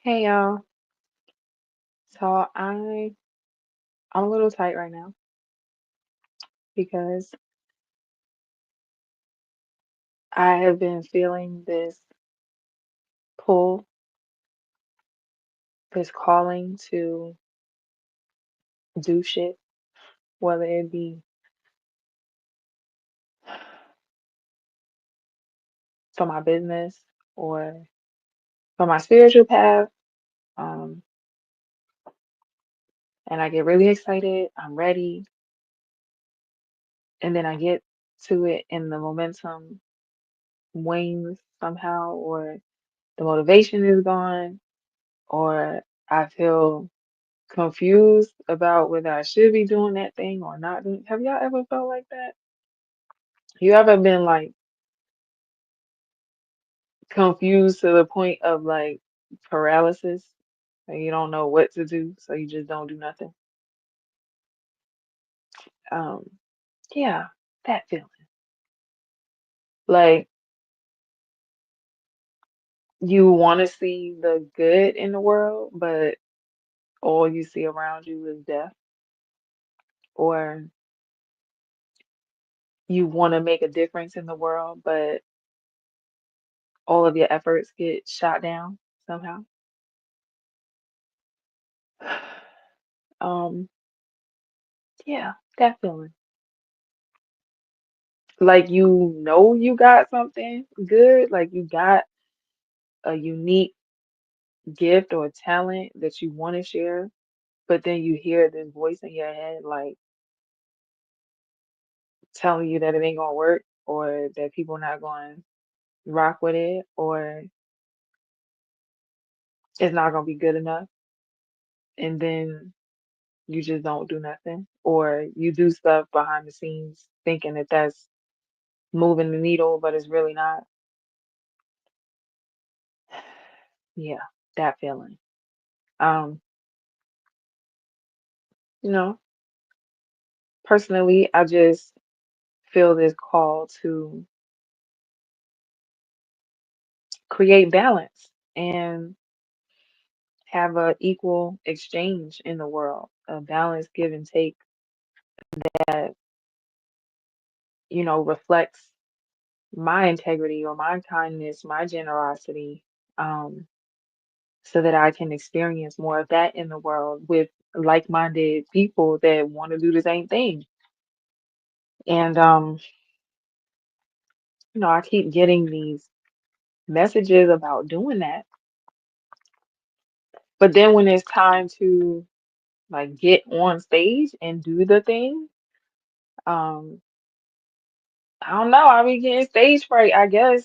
Hey y'all. So I'm a little tight right now because I have been feeling this pull, this calling to do shit, whether it be for my business or for my spiritual path. Um, and I get really excited. I'm ready, and then I get to it, and the momentum wanes somehow, or the motivation is gone, or I feel confused about whether I should be doing that thing or not doing. Have y'all ever felt like that? You ever been like confused to the point of like paralysis? Like you don't know what to do, so you just don't do nothing. Um, yeah, that feeling. Like you want to see the good in the world, but all you see around you is death. Or you want to make a difference in the world, but all of your efforts get shot down somehow. Um, yeah, that feeling. Like you know you got something good, like you got a unique gift or talent that you want to share, but then you hear this voice in your head like telling you that it ain't gonna work or that people not going to rock with it or it's not gonna be good enough, and then you just don't do nothing or you do stuff behind the scenes thinking that that's moving the needle, but it's really not. Yeah, that feeling. Um, you know, personally, I just feel this call to create balance and have a equal exchange in the world, a balanced give and take that, reflects my integrity or my kindness, my generosity, um, so that I can experience more of that in the world with like-minded people that want to do the same thing. And I keep getting these messages about doing that. But then when it's time to like get on stage and do the thing, um, I don't know. I be getting stage fright, I guess.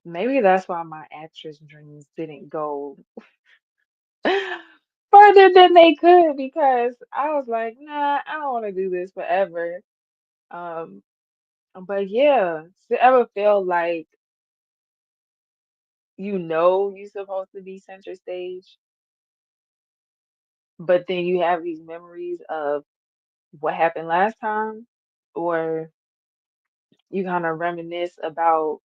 Maybe that's why my actress dreams didn't go further than they could because I was like, nah, I don't want to do this forever. Um, but yeah, to ever feel like you're supposed to be center stage, but then you have these memories of what happened last time, or you kind of reminisce about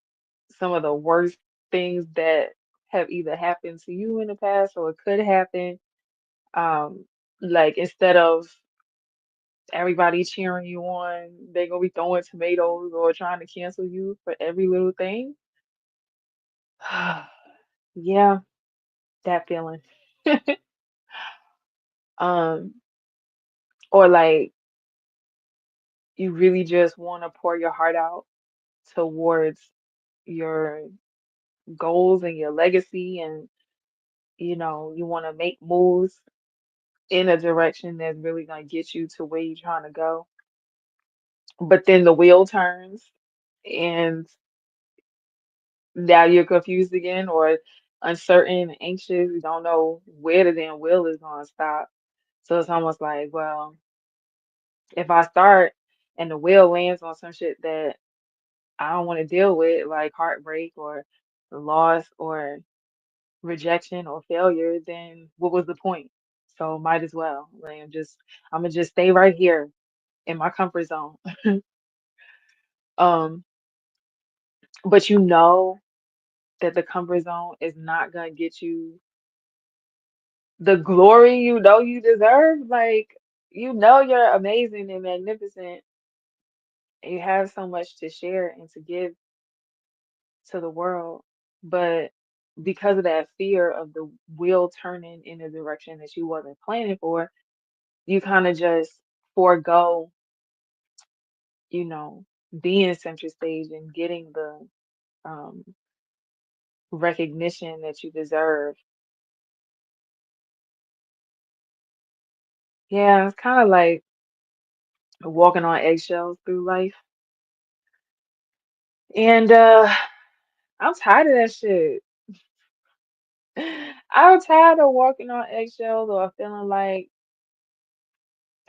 some of the worst things that have either happened to you in the past or it could happen. Like instead of everybody cheering you on, they're gonna be throwing tomatoes or trying to cancel you for every little thing. Yeah, that feeling. Um, or like you really just want to pour your heart out towards your goals and your legacy, and you want to make moves in a direction that's really gonna get you to where you're trying to go. But then the wheel turns and now you're confused again or uncertain, anxious, you don't know where the damn wheel is gonna stop. So it's almost like, well, if I start and the wheel lands on some shit that I don't want to deal with, like heartbreak or loss or rejection or failure, then what was the point? So might as well. Like I'm gonna just stay right here in my comfort zone. Um, but that the comfort zone is not gonna get you the glory you know you deserve. Like, you know you're amazing and magnificent, and you have so much to share and to give to the world. But because of that fear of the wheel turning in a direction that you wasn't planning for, you kind of just forego, you know, being center stage and getting the um, recognition that you deserve. Yeah, it's kind of like walking on eggshells through life. And I'm tired of that shit. I'm tired of walking on eggshells or feeling like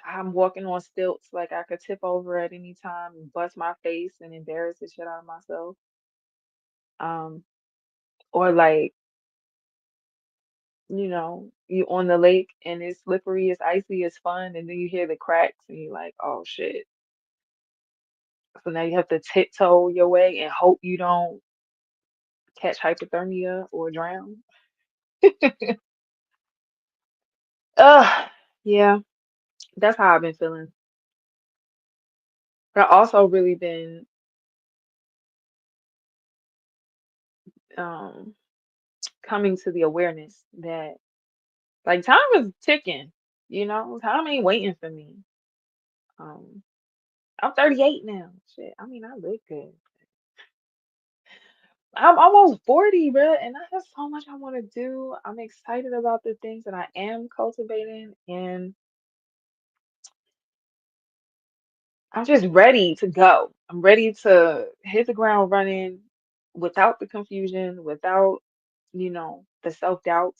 I'm walking on stilts, like I could tip over at any time and bust my face and embarrass the shit out of myself. Um, or like, you on the lake and it's slippery, it's icy, it's fun, and then you hear the cracks and you're like, oh shit. So now you have to tiptoe your way and hope you don't catch hypothermia or drown. Ugh, yeah, that's how I've been feeling. But I also really been um coming to the awareness that like time is ticking, time ain't waiting for me. Um, I'm 38 now. Shit, I mean, I look good. I'm almost 40, bro, and I have so much I want to do. I'm excited about the things that I am cultivating, and I'm just ready to go. I'm ready to hit the ground running without the confusion, without, the self-doubt,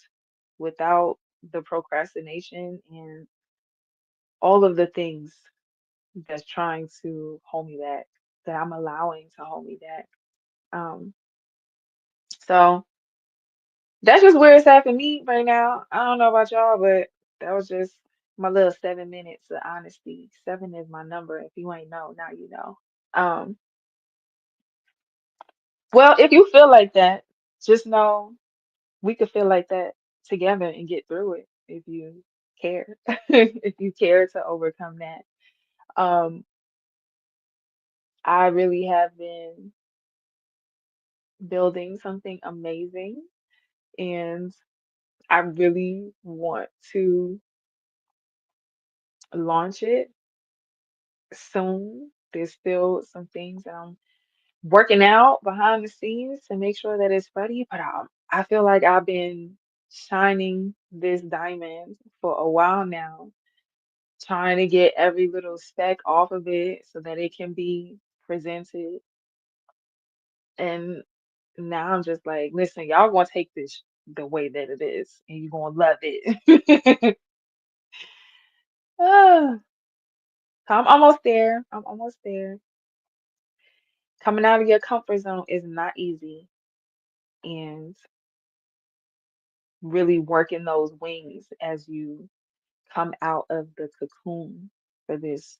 without the procrastination, and all of the things that's trying to hold me back, that I'm allowing to hold me back. Um, so that's just where it's at for me right now. I don't know about y'all, but that was just my little 7 minutes of honesty. Seven is my number. If you ain't know, now you know. Um, well, if you feel like that, just know we could feel like that together and get through it if you care. If you care to overcome that. Um, I really have been building something amazing, and I really want to launch it soon. There's still some things that I'm working out behind the scenes to make sure that it's ready, but I feel like I've been shining this diamond for a while now, trying to get every little speck off of it so that it can be presented. And now I'm just like, listen, y'all gonna take this the way that it is, and you're gonna love it. Ah, I'm almost there. I'm almost there. Coming out of your comfort zone is not easy, and really working those wings as you come out of the cocoon for this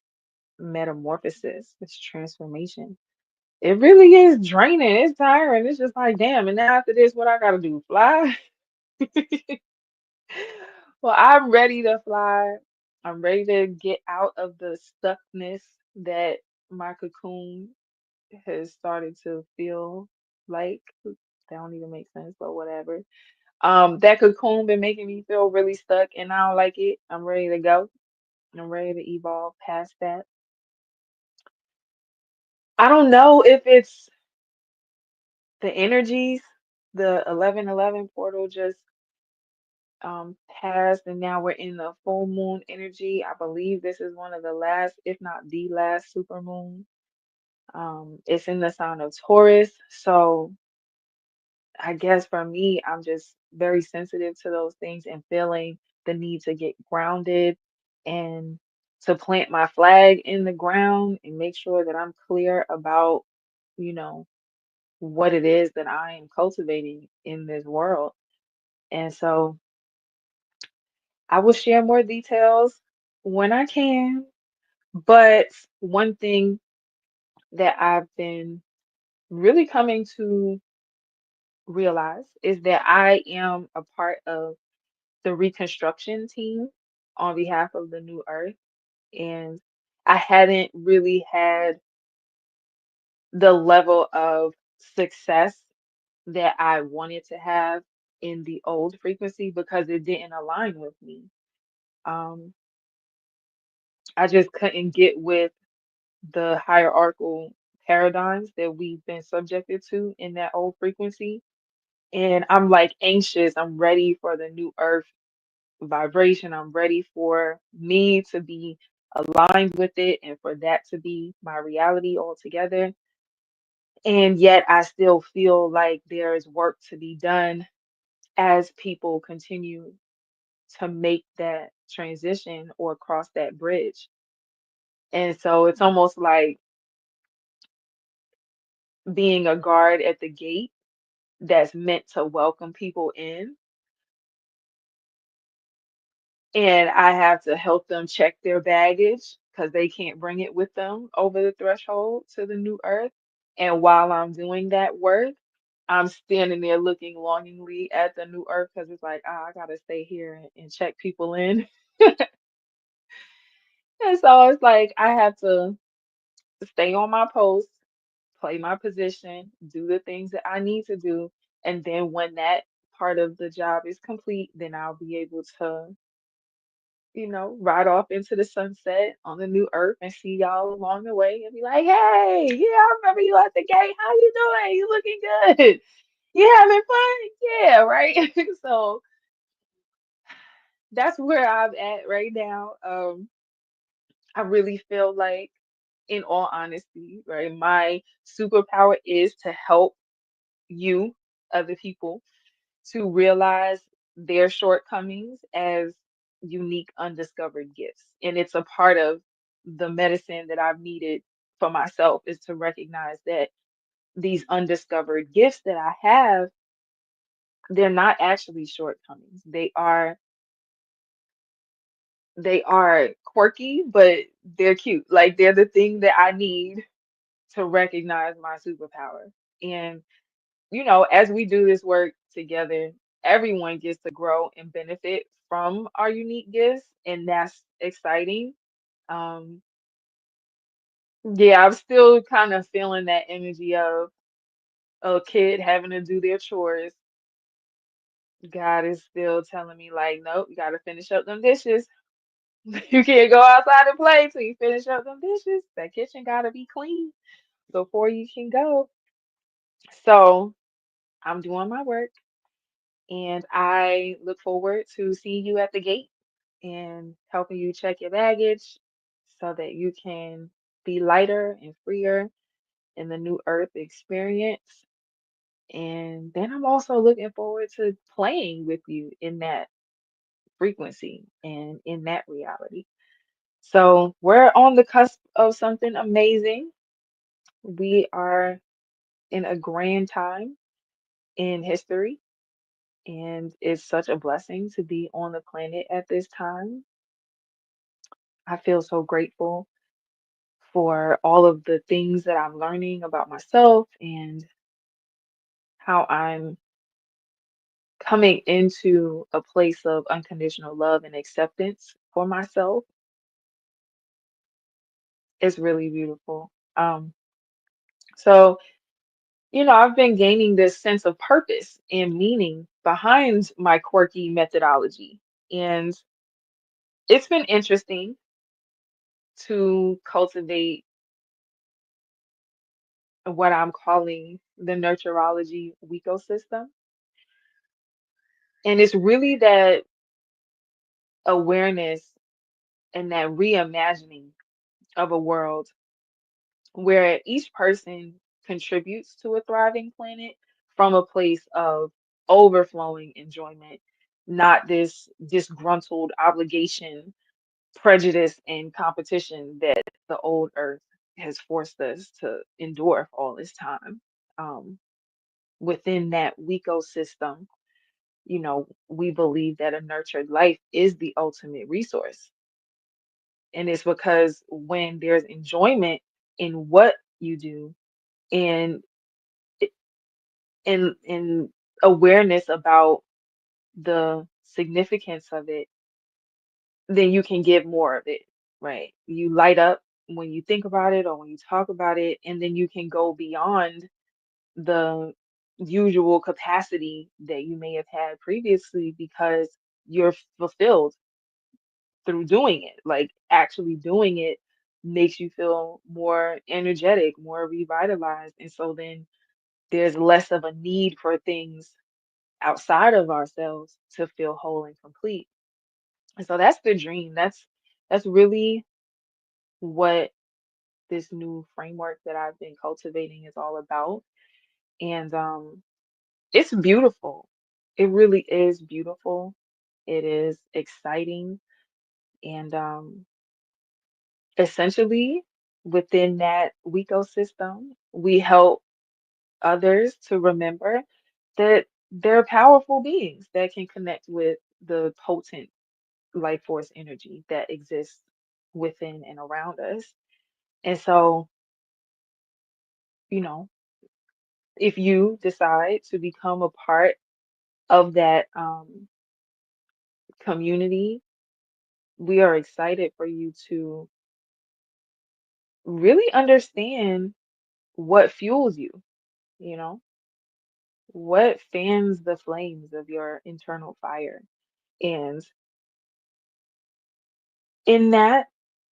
metamorphosis, this transformation. It really is draining. It's tiring. It's just like, damn. And now after this, what I gotta do? Fly? Well, I'm ready to fly. I'm ready to get out of the stuckness that my cocoon has started to feel like. That don't even make sense, but whatever. That cocoon been making me feel really stuck, and I don't like it. I'm ready to go. I'm ready to evolve past that. I don't know if it's the energies, the 1111 portal just passed, and now we're in the full moon energy. I believe this is one of the last, if not the last, super moon. It's in the sign of Taurus, so I guess for me, I'm just very sensitive to those things and feeling the need to get grounded and to plant my flag in the ground and make sure that I'm clear about, you know, what it is that I am cultivating in this world. And so I will share more details when I can. But one thing that I've been really coming to realize is that I am a part of the reconstruction team on behalf of the New Earth. And I hadn't really had the level of success that I wanted to have in the old frequency because it didn't align with me. Um, I just couldn't get with the hierarchical paradigms that we've been subjected to in that old frequency. And I'm like anxious. I'm ready for the new earth vibration. I'm ready for me to be aligned with it and for that to be my reality altogether. And yet I still feel like there is work to be done as people continue to make that transition or cross that bridge. And so it's almost like being a guard at the gate that's meant to welcome people in. And I have to help them check their baggage because they can't bring it with them over the threshold to the new earth. And while I'm doing that work, I'm standing there looking longingly at the new earth because it's like, ah, I gotta stay here and check people in. And so it's like I have to stay on my post, play my position, do the things that I need to do. And then when that part of the job is complete, then I'll be able to, ride off into the sunset on the new earth and see y'all along the way and be like, hey, yeah, I remember you at the gate. How you doing? You looking good? You having fun? Yeah, right. So that's where I'm at right now. I really feel like, in all honesty, right, my superpower is to help you, other people, to realize their shortcomings as unique, undiscovered gifts. And it's a part of the medicine that I've needed for myself is to recognize that these undiscovered gifts that I have, they're not actually shortcomings. They are quirky, but they're cute. Like they're the thing that I need to recognize my superpower. And as we do this work together, everyone gets to grow and benefit from our unique gifts, and that's exciting. Um, yeah, I'm still kind of feeling that energy of a kid having to do their chores. God is still telling me, like, nope, you got to finish up them dishes. You can't go outside and play till you finish up them dishes. That kitchen got to be clean before you can go. So I'm doing my work. And I look forward to seeing you at the gate and helping you check your baggage so that you can be lighter and freer in the new earth experience. And then I'm also looking forward to playing with you in that frequency and in that reality. So we're on the cusp of something amazing. We are in a grand time in history. And it's such a blessing to be on the planet at this time. I feel so grateful for all of the things that I'm learning about myself and how I'm coming into a place of unconditional love and acceptance for myself. It's really beautiful. So, I've been gaining this sense of purpose and meaning behind my quirky methodology. And it's been interesting to cultivate what I'm calling the nurturology ecosystem. And it's really that awareness and that reimagining of a world where each person contributes to a thriving planet from a place of overflowing enjoyment, not this disgruntled obligation, prejudice, and competition that the old earth has forced us to endure for all this time. Um, Within that ecosystem, we believe that a nurtured life is the ultimate resource. And it's because when there's enjoyment in what you do and and awareness about the significance of it, then you can give more of it, right? You light up when you think about it or when you talk about it, and then you can go beyond the usual capacity that you may have had previously because you're fulfilled through doing it. Like actually doing it makes you feel more energetic, more revitalized. And so then there's less of a need for things outside of ourselves to feel whole and complete. And so that's the dream. That's really what this new framework that I've been cultivating is all about. And it's beautiful. It really is beautiful. It is exciting. And essentially, within that ecosystem, we help others to remember that they're powerful beings that can connect with the potent life force energy that exists within and around us. And so, you know, if you decide to become a part of that community, we are excited for you to really understand what fuels you, you know, what fans the flames of your internal fire. And in that,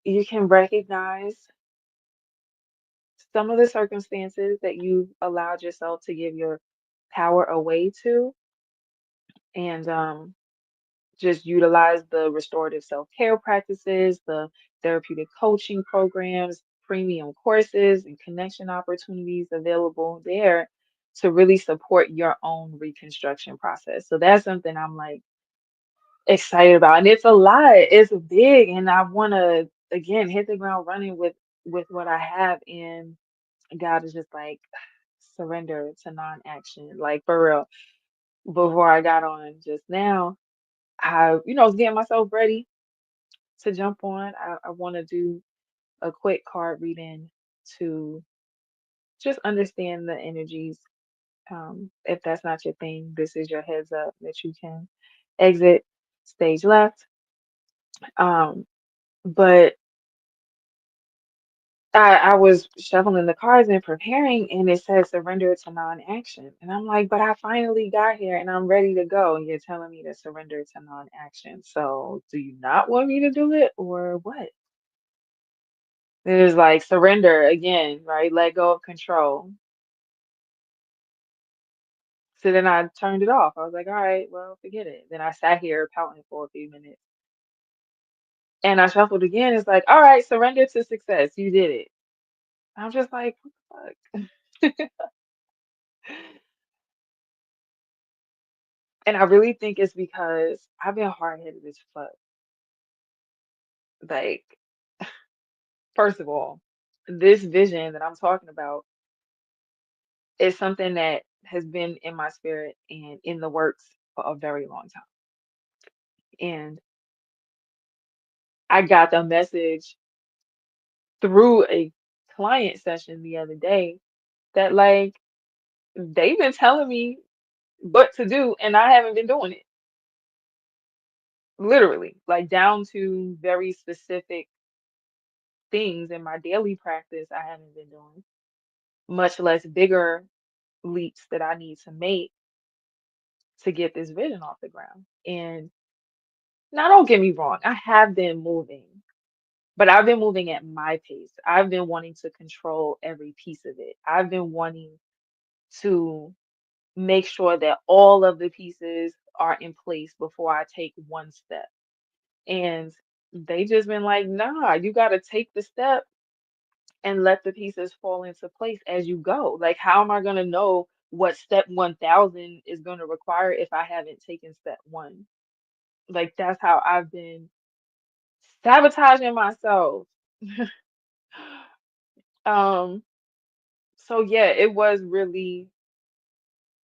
you can recognize some of the circumstances that you've allowed yourself to give your power away to, and just utilize the restorative self-care practices, the therapeutic coaching programs, premium courses, and connection opportunities available there to really support your own reconstruction process. So that's something I'm like excited about. And it's a lot, it's big, and I want to again hit the ground running with what I have. And God is just like surrender to non-action. Like for real. Before I got on just now, I, was getting myself ready to jump on. I want to do a quick card reading to just understand the energies. If that's not your thing, this is your heads up that you can exit stage left. But I was shuffling the cards and preparing, and it says surrender to non-action. And I'm like, but I finally got here and I'm ready to go. And you're telling me to surrender to non-action. So do you not want me to do it or what? It was like surrender again, right? Let go of control. So then I turned it off. I was like, all right, well, forget it. Then I sat here pouting for a few minutes and I shuffled again. It's like, all right, surrender to success. You did it. I'm just like, what the fuck? And I really think it's because I've been hard-headed as fuck. Like, first of all, this vision that I'm talking about is something that has been in my spirit and in the works for a very long time. And I got the message through a client session the other day that like they've been telling me what to do and I haven't been doing it. Literally, like down to very specific things in my daily practice I haven't been doing, much less bigger leaps that I need to make to get this vision off the ground. And now don't get me wrong, I have been moving, but I've been moving at my pace. I've been wanting to control every piece of it. I've been wanting to make sure that all of the pieces are in place before I take one step. And they just been like, nah, you got to take the step and let the pieces fall into place as you go. Like, how am I going to know what step 1000 is going to require if I haven't taken step one? Like, that's how I've been sabotaging myself. Um, so yeah, it was really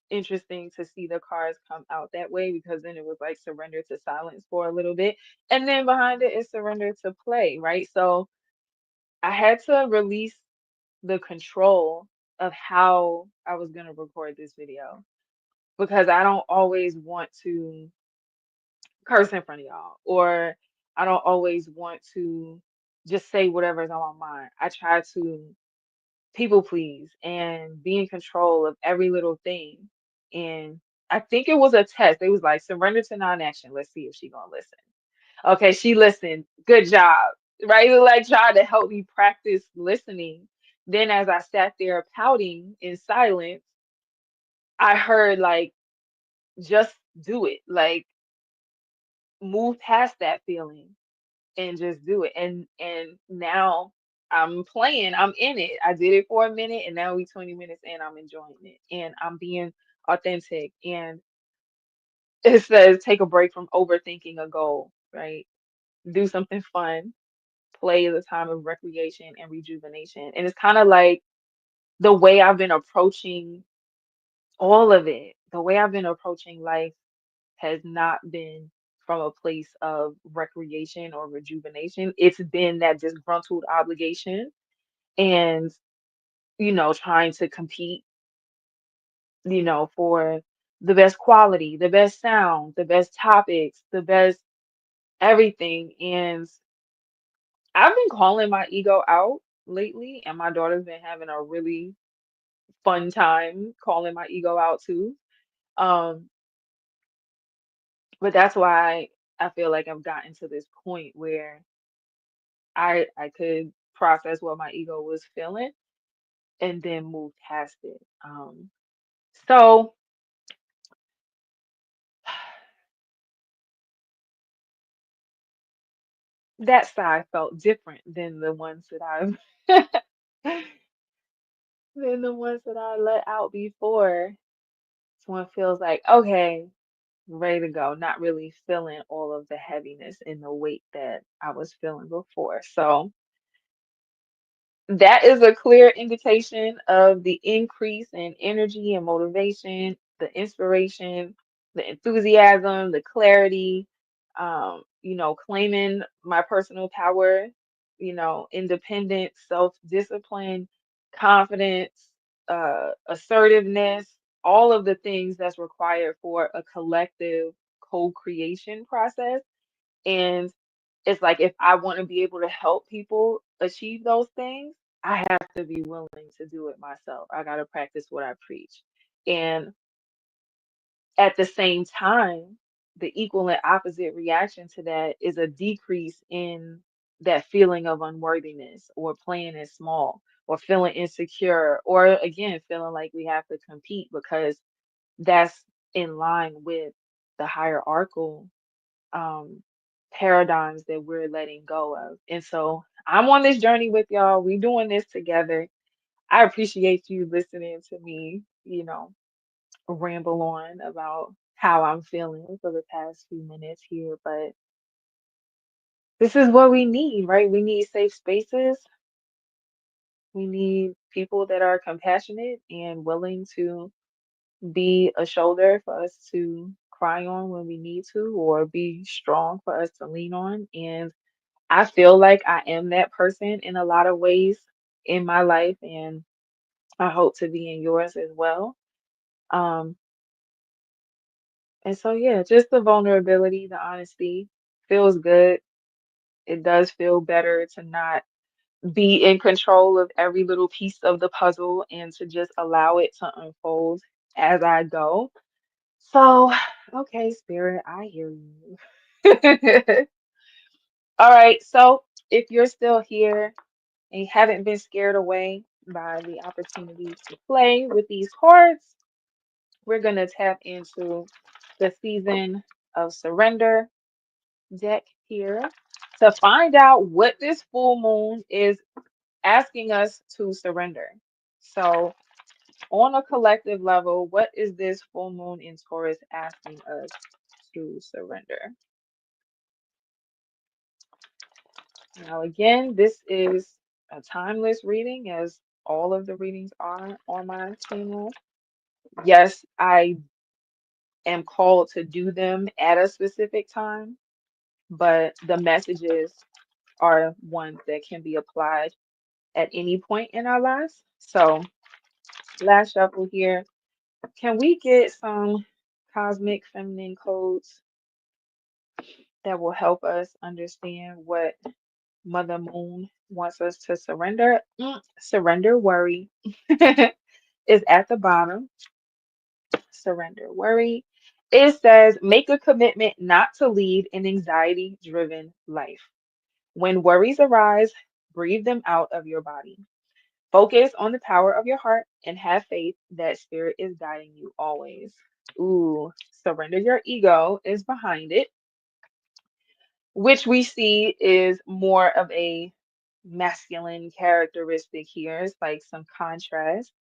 interesting to see the cards come out that way because then it was like surrender to silence for a little bit. And then behind it is surrender to play, right? So I had to release the control of how I was gonna record this video because I don't always want to curse in front of y'all, or I don't always want to just say whatever's on my mind. I try to people please and be in control of every little thing. And I think it was a test. It was like surrender to non-action. Let's see if she gonna listen. Okay, she listened. Good job. Right? It like trying to help me practice listening. Then as I sat there pouting in silence, I heard like just do it. Like move past that feeling and just do it. And now I'm playing, I'm in it. I did it for a minute and now we 20 minutes in, I'm enjoying it. And I'm being authentic. And it says take a break from overthinking a goal, right? Do something fun. Play is a time of recreation and rejuvenation. And it's kind of like the way I've been approaching all of it, the way I've been approaching life has not been from a place of recreation or rejuvenation. It's been that disgruntled obligation and, trying to compete, for the best quality, the best sound, the best topics, the best everything. And I've been calling my ego out lately, and my daughter's been having a really fun time calling my ego out too. Um, but that's why I feel like I've gotten to this point where I could process what my ego was feeling and then move past it. So that sigh felt different than the ones that I've than the ones that I let out before. This one feels like, okay, ready to go, not really feeling all of the heaviness and the weight that I was feeling before. So that is a clear indication of the increase in energy and motivation, the inspiration, the enthusiasm, the clarity, claiming my personal power, independence, self-discipline, confidence, assertiveness, all of the things that's required for a collective co-creation process. And it's like if I want to be able to help people achieve those things, I have to be willing to do it myself. I got to practice what I preach. And at the same time, the equal and opposite reaction to that is a decrease in that feeling of unworthiness or playing it small or feeling insecure or again feeling like we have to compete because that's in line with the hierarchical um, paradigms that we're letting go of. And so I'm on this journey with y'all. We doing this together. I appreciate you listening to me, ramble on about how I'm feeling for the past few minutes here. But this is what we need, right? We need safe spaces. We need people that are compassionate and willing to be a shoulder for us to cry on when we need to, or be strong for us to lean on. And I feel like I am that person in a lot of ways in my life, and I hope to be in yours as well. Um, and so, yeah, just the vulnerability, the honesty feels good. It does feel better to not be in control of every little piece of the puzzle and to just allow it to unfold as I go. So, okay, Spirit, I hear you. All right, so if you're still here, and haven't been scared away by the opportunity to play with these cards, we're going to tap into the Season of Surrender deck here to find out what this full moon is asking us to surrender. So, on a collective level, what is this full moon in Taurus asking us to surrender? Now, again, this is a timeless reading, as all of the readings are on my channel. Yes, I am called to do them at a specific time, but the messages are ones that can be applied at any point in our lives. So Last shuffle here. Can we get some cosmic feminine codes that will help us understand what Mother Moon wants us to surrender? Surrender worry is at the bottom. Surrender worry. It says, make a commitment not to lead an anxiety driven life. When worries arise, breathe them out of your body. Focus on the power of your heart and have faith that spirit is guiding you always. Ooh, surrender your ego is behind it, which we see is more of a masculine characteristic here. It's like some contrast.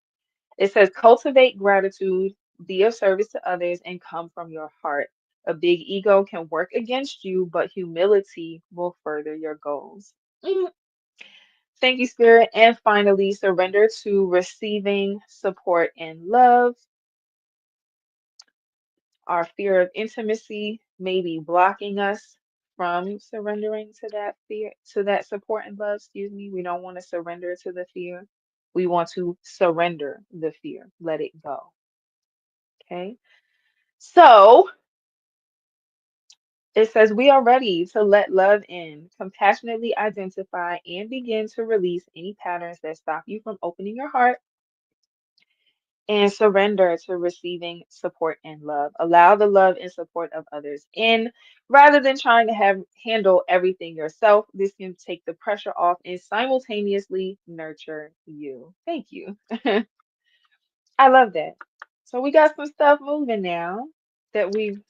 It says, cultivate gratitude, be of service to others, and come from your heart. A big ego can work against you, but humility will further your goals. Mm, thank you, Spirit. And finally, surrender to receiving support and love. Our fear of intimacy may be blocking us from surrendering to that fear, to that support and love. Excuse me. We don't want to surrender to the fear. We want to surrender the fear, let it go. Okay. So it says we are ready to let love in, compassionately identify and begin to release any patterns that stop you from opening your heart and surrender to receiving support and love. Allow the love and support of others in rather than trying to have handle everything yourself. This can take the pressure off and simultaneously nurture you. Thank you. I love that. So we got some stuff moving now that we've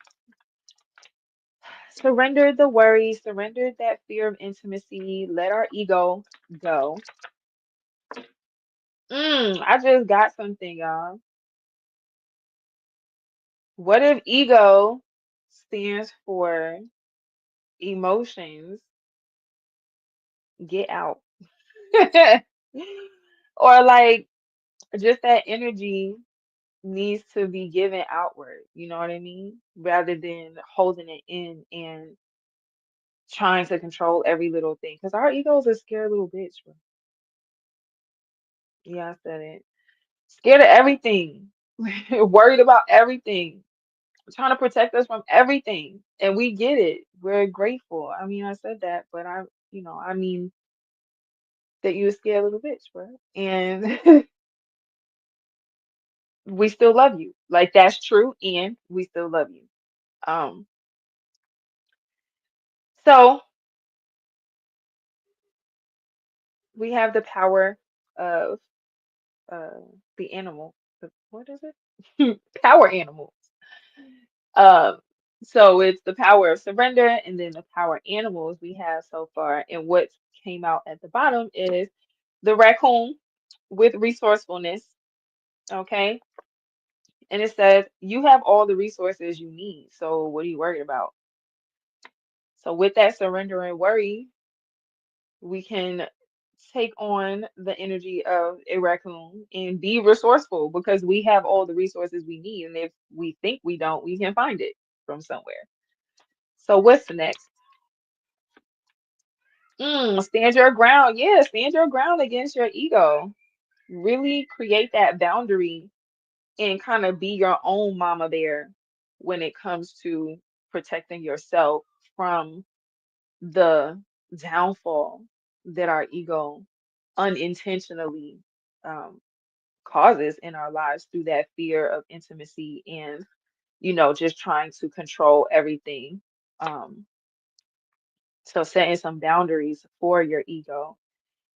surrendered the worry, surrendered that fear of intimacy, let our ego go. I just got something, y'all. What if ego stands for emotions get out? Or like just that energy needs to be given outward, you know what I mean? Rather than holding it in and trying to control every little thing. Because our ego is a scared little bitch, bro. Yeah, I said it. Scared of everything, worried about everything, trying to protect us from everything. And we get it. We're grateful. I mean, I said that, but I mean that you a scared little bitch, bro. And we still love you. Like that's true, and we still love you. Um, so we have the power of uh the animal. What is it? Power animal. Um, so it's the power of surrender and then the power animals we have so far. And what came out at the bottom is the raccoon with resourcefulness. Okay. And it says, you have all the resources you need. So what are you worried about? So with that surrender and worry, we can take on the energy of a raccoon and be resourceful because we have all the resources we need. And if we think we don't, we can find it from somewhere. So what's the next? Stand your ground. Yeah, stand your ground against your ego. Really create that boundary and kind of be your own mama bear when it comes to protecting yourself from the downfall that our ego unintentionally um, causes in our lives through that fear of intimacy and, just trying to control everything. Um, so setting some boundaries for your ego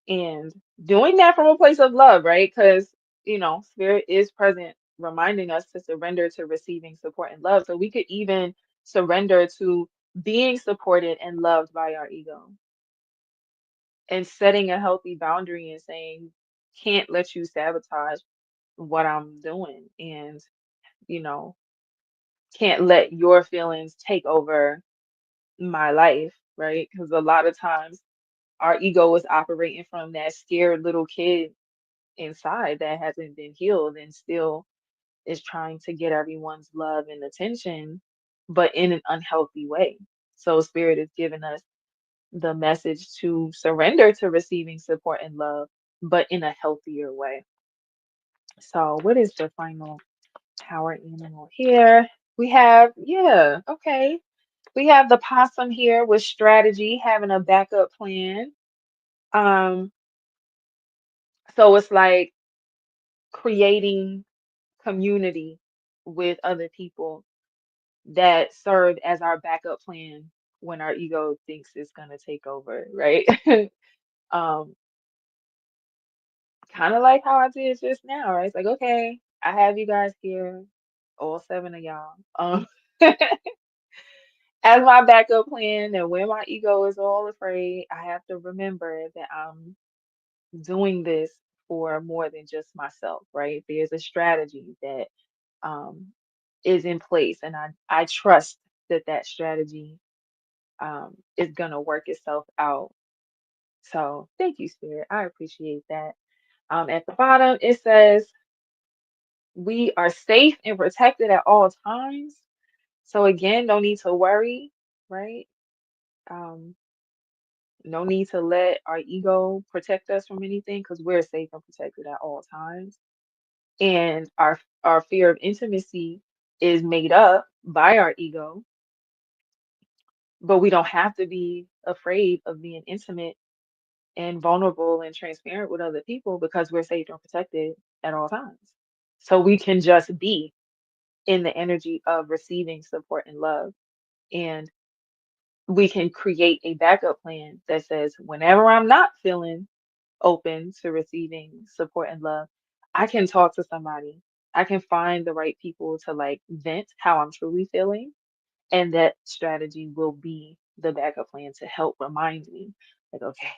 and doing that from a place of love, right? Because, spirit is present, reminding us to surrender to receiving support and love. So we could even surrender to being supported and loved by our ego and setting a healthy boundary and saying, can't let you sabotage what I'm doing. And, you know, can't let your feelings take over my life, right? Because a lot of times our ego is operating from that scared little kid inside that hasn't been healed and still is trying to get everyone's love and attention, but in an unhealthy way. So Spirit is giving us the message to surrender to receiving support and love, but in a healthier way. So, what is the final power animal here? We have, yeah, okay. We have the possum here with strategy, having a backup plan. Um, so it's like creating community with other people that serve as our backup plan when our ego thinks it's gonna take over, right? Um, kind of like how I did just now, right? It's like, okay, I have you guys here, all seven of y'all, as my backup plan. And when my ego is all afraid, I have to remember that I'm doing this for more than just myself, right? There's a strategy that um, is in place, and I trust that that strategy is gonna work itself out. So thank you, Spirit. I appreciate that. At the bottom, it says we are safe and protected at all times. So again, no need to worry, right? Um, no need to let our ego protect us from anything because we're safe and protected at all times. And our fear of intimacy is made up by our ego, but we don't have to be afraid of being intimate and vulnerable and transparent with other people because we're safe and protected at all times. So we can just be in the energy of receiving support and love. And we can create a backup plan that says, whenever I'm not feeling open to receiving support and love, I can talk to somebody. I can find the right people to like vent how I'm truly feeling. And that strategy will be the backup plan to help remind me, like, okay,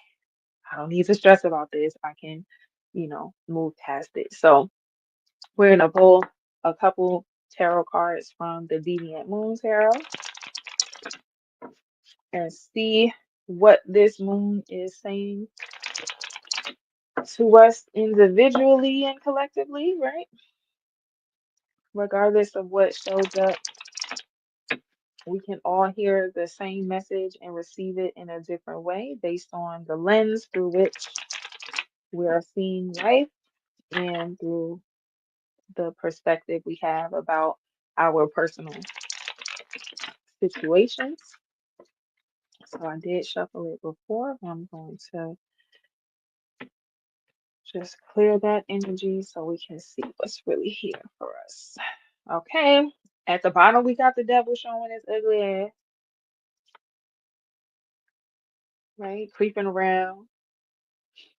I don't need to stress about this. I can, move past it. So we're gonna pull a couple tarot cards from the Deviant Moon Tarot and see what this moon is saying to us individually and collectively, right? Regardless of what shows up, we can all hear the same message and receive it in a different way based on the lens through which we are seeing life and through the perspective we have about our personal situations. So I did shuffle it before. I'm going to just clear that energy so we can see what's really here for us. Okay. At the bottom, we got the devil showing his ugly ass, right? Creeping around.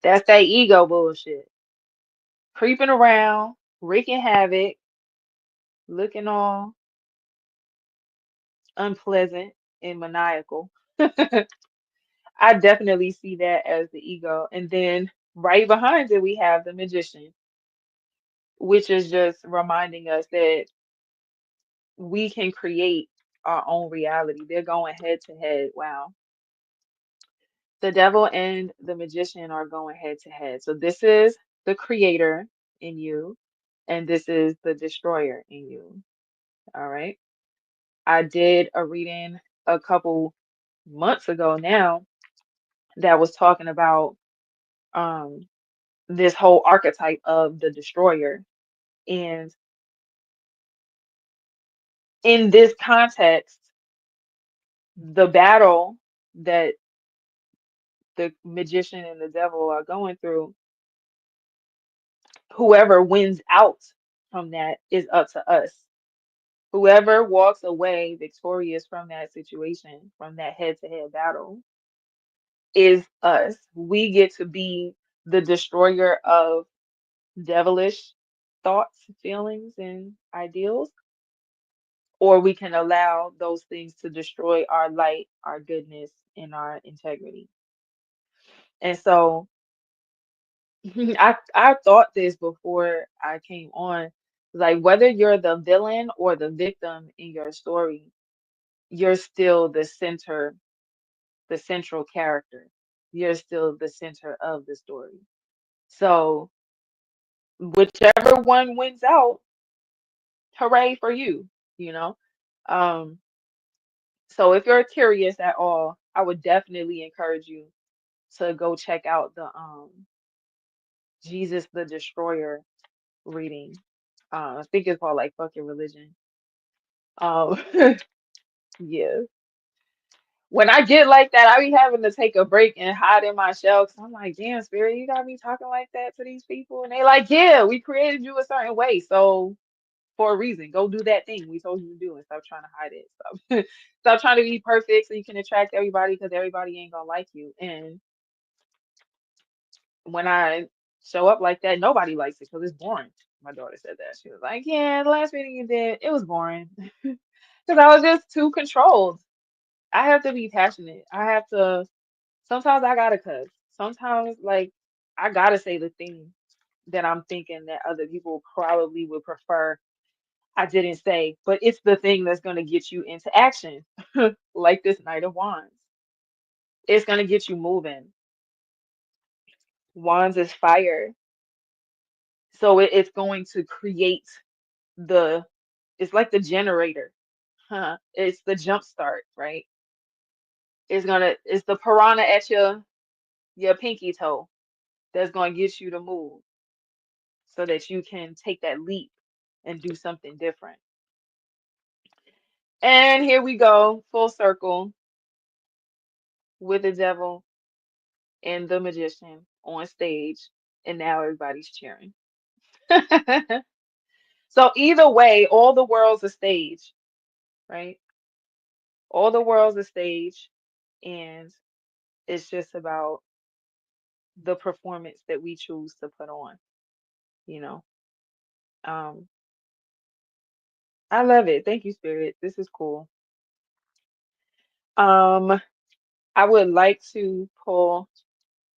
That's that ego bullshit. Creeping around, wreaking havoc, looking all unpleasant and maniacal. I definitely see that as the ego. And then right behind it, we have the magician, which is just reminding us that we can create our own reality. They're going head to head. Wow. The devil and the magician are going head to head. So this is the creator in you, and this is the destroyer in you. All right. I did a reading a couple months ago now that was talking about um this whole archetype of the destroyer. And in this context, the battle that the magician and the devil are going through, whoever wins out from that is up to us. Whoever walks away victorious from that situation, from that head to head battle, is us. We get to be the destroyer of devilish thoughts, feelings, and ideals, or we can allow those things to destroy our light, our goodness, and our integrity. And so I thought this before I came on, like whether you're the villain or the victim in your story, you're still the central character. You're still the center of the story. So whichever one wins out, hooray for you, you know? Um, so if you're curious at all, I would definitely encourage you to go check out the Jesus the Destroyer reading. I think it's called like Fuck Your Religion. Um, yeah. When I get like that, I be having to take a break and hide in my shell because I'm like, damn, Spirit, you got me talking like that to these people. And they like, yeah, we created you a certain way. So for a reason, go do that thing we told you to do and stop trying to hide it. Stop, stop trying to be perfect so you can attract everybody because everybody ain't gonna like you. And when I show up like that, nobody likes it because it's boring. My daughter said that. She was like, yeah, the last meeting you did, it was boring. Because I was just too controlled. I have to be passionate. I have to, sometimes I gotta cuss. Sometimes, like, I gotta say the thing that I'm thinking that other people probably would prefer I didn't say, but it's the thing that's gonna get you into action, like this Knight of Wands. It's gonna get you moving. Wands is fire. So it's going to create the, it's like the generator. Huh? It's the jump start, right? It's the piranha at your pinky toe that's gonna get you to move so that you can take that leap and do something different. And here we go, full circle with the devil and the magician on stage, and now everybody's cheering. So either way, all the world's a stage, right? All the world's a stage, and it's just about the performance that we choose to put on, you know. Um, I love it. Thank you, Spirit. This is cool. Um, I would like to pull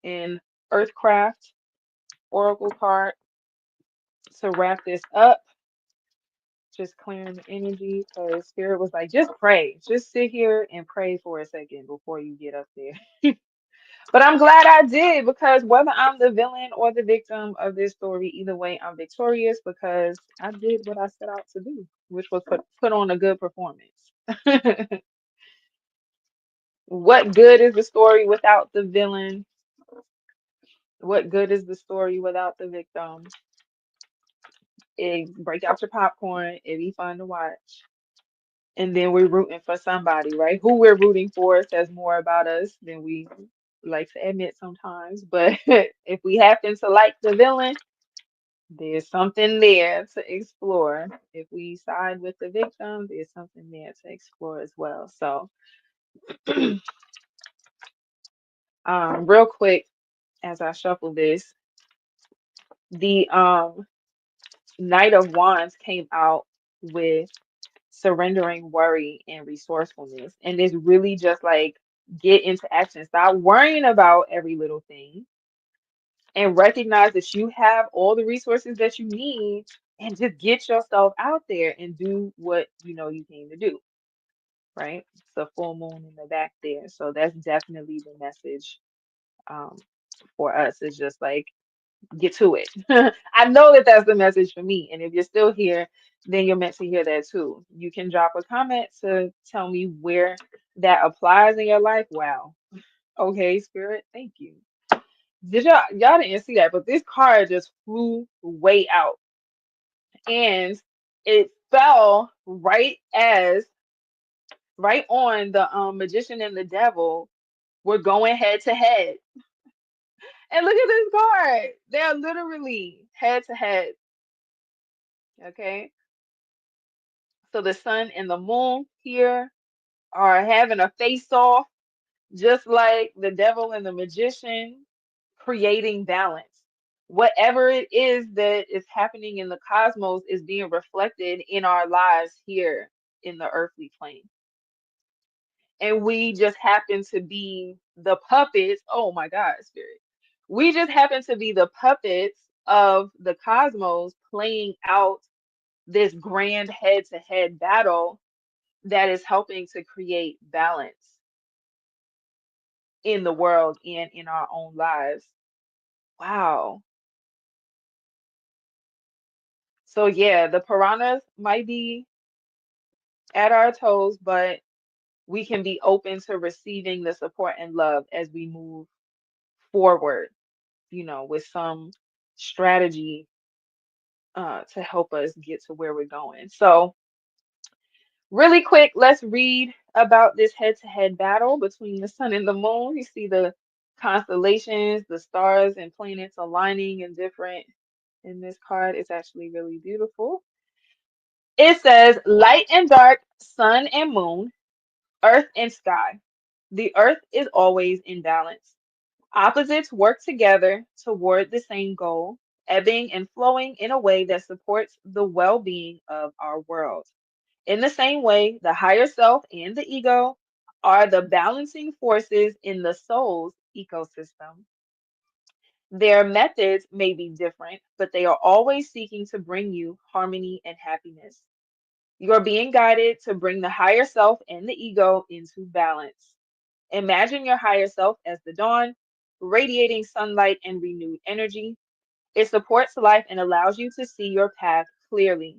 in Earthcraft Oracle card to wrap this up. Just clearing the energy because Spirit was like, just pray. Just sit here and pray for a second before you get up there. But I'm glad I did because whether I'm the villain or the victim of this story, either way, I'm victorious because I did what I set out to do, which was put on a good performance. What good is the story without the villain? What good is the story without the victim? It break out your popcorn. It'd be fun to watch. And then we're rooting for somebody, right? Who we're rooting for says more about us than we like to admit sometimes. But if we happen to like the villain, there's something there to explore. If we side with the victim, there's something there to explore as well. So, real quick, as I shuffle this, the Knight of Wands came out with surrendering worry and resourcefulness. And it's really just like get into action. Stop worrying about every little thing and recognize that you have all the resources that you need and just get yourself out there and do what you know you came to do, right? It's a full moon in the back there. So that's definitely the message um, for us. It's just like get to it. I know that that's the message for me. And if you're still here, then you're meant to hear that too. You can drop a comment to tell me where that applies in your life. Wow. Okay, Spirit, thank you. Did y'all didn't see that, but this card just flew way out and it fell right on the magician and the devil were going head to head. And look at this card. They're literally head to head. Okay. So the sun and the moon here are having a face off, just like the devil and the magician creating balance. Whatever it is that is happening in the cosmos is being reflected in our lives here in the earthly plane. And we just happen to be the puppets. Oh my God, Spirit. We just happen to be the puppets of the cosmos playing out this grand head to head battle that is helping to create balance in the world and in our own lives. Wow. So yeah, the piranhas might be at our toes, but we can be open to receiving the support and love as we move forward, with some strategy to help us get to where we're going. So, really quick, let's read about this head-to-head battle between the sun and the moon. You see the constellations, the stars and planets aligning in different in this card. It's actually really beautiful. It says light and dark, sun and moon, earth and sky. The earth is always in balance. Opposites work together toward the same goal, ebbing and flowing in a way that supports the well being of our world. In the same way, the higher self and the ego are the balancing forces in the soul's ecosystem. Their methods may be different, but they are always seeking to bring you harmony and happiness. You are being guided to bring the higher self and the ego into balance. Imagine your higher self as the dawn, radiating sunlight and renewed energy. It supports life and allows you to see your path clearly.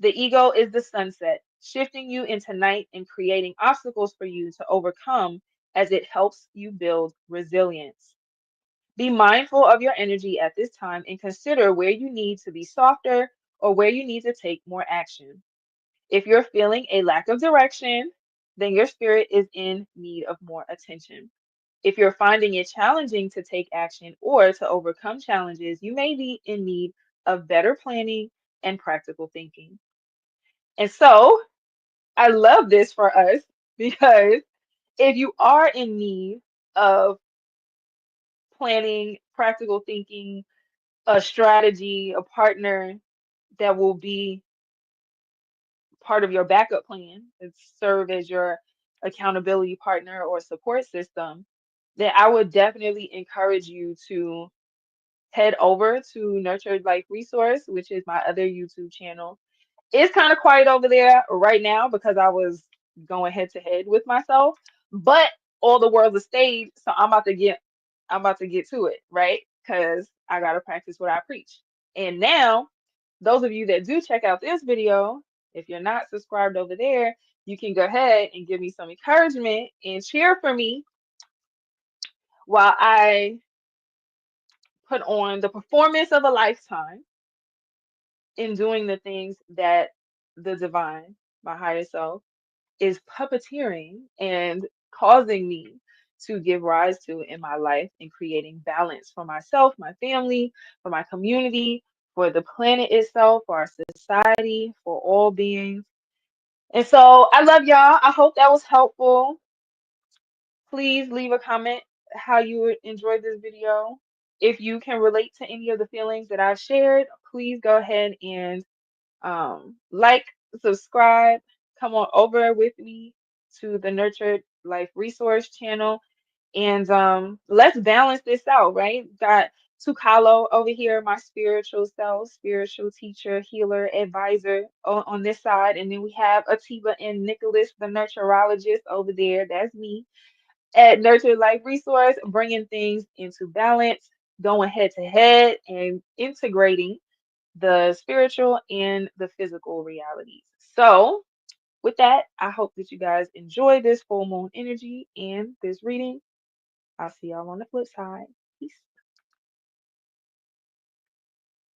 The ego is the sunset, shifting you into night and creating obstacles for you to overcome as it helps you build resilience. Be mindful of your energy at this time and consider where you need to be softer or where you need to take more action. If you're feeling a lack of direction, then your spirit is in need of more attention. If you're finding it challenging to take action or to overcome challenges, you may be in need of better planning and practical thinking. And so I love this for us because if you are in need of planning, practical thinking, a strategy, a partner that will be part of your backup plan and serve as your accountability partner or support system, then I would definitely encourage you to head over to Nurtured Life Resource, which is my other YouTube channel. It's kind of quiet over there right now because I was going head to head with myself, but all the world's a stage, so I'm about to get to it, right? Because I gotta practice what I preach. And now, those of you that do check out this video, if you're not subscribed over there, you can go ahead and give me some encouragement and cheer for me while I put on the performance of a lifetime in doing the things that the divine, my higher self, is puppeteering and causing me to give rise to in my life and creating balance for myself, my family, for my community, for the planet itself, for our society, for all beings. And so I love y'all. I hope that was helpful. Please leave a comment how you enjoyed this video. If you can relate to any of the feelings that I've shared, please go ahead and like, subscribe, come on over with me to the Nurtured Life Resource channel, and let's balance this out, right? Got Tukalo over here, my spiritual self, spiritual teacher, healer, advisor on this side, and then we have Atiba and Nicholas, the nurturologist over there. That's me at Nurtured Life Resource, bringing things into balance, going head to head, and integrating the spiritual and the physical realities. So, with that, I hope that you guys enjoy this full moon energy and this reading. I'll see y'all on the flip side.